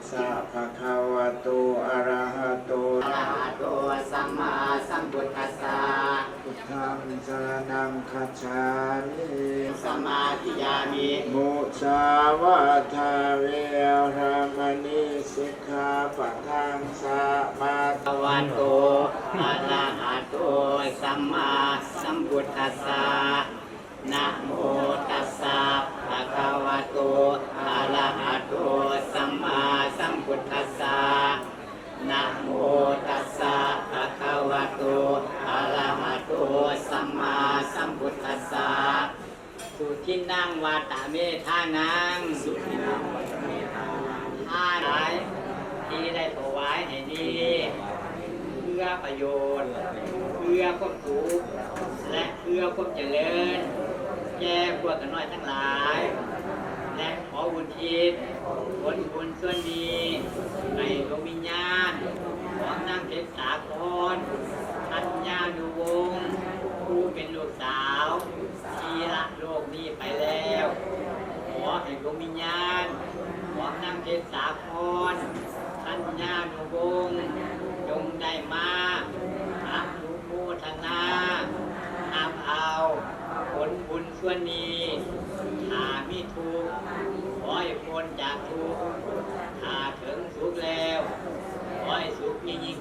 สะภะคะวะโตอะระหะโตอะระหะโตสัมมาสัมพุทธัสสะพุทธังสรณังคัจฉามิ สมาธิยามิ มุสาวาทาเวรมณีสิกขาปะทังสมาธิ ภะคะวะโตอะระหะโตสัมมาสัมพุทธัสสะนะโมตัสสะภะคะวะโตอะระหะโตสัมมาสัมพุทธัสสะนะโมตัสสะภะคะวะโตอะระหะโตสัมมาสัมพุทธัสสะสุทินังวัตเมธานังสุทินังวัตเมธานังท่าไหนที่ได้ถวายให้ดีเพื่อประโยชน์เพื่อความสุขและเพื่อความเจริญแก่พวกกันน้อยทั้งหลายและขออุทิศผลบุญส่วนดีให้ดวงวิญญาณของนางเพชรสาครธัญญานุวงศ์ผู้เป็นลูกสาวที่ละโลกนี้ไปแล้วขอให้ดวงวิญญาณของนางเพชรสาครธัญญานุวงศ์จงได้มาอนุโมทนานับเอาผลบุญส่วนนี้ถ้ามีทุกข์ขอให้พ้นจากทุกข์ถ้าถึงสุขแล้วขอให้สุขยิ่ง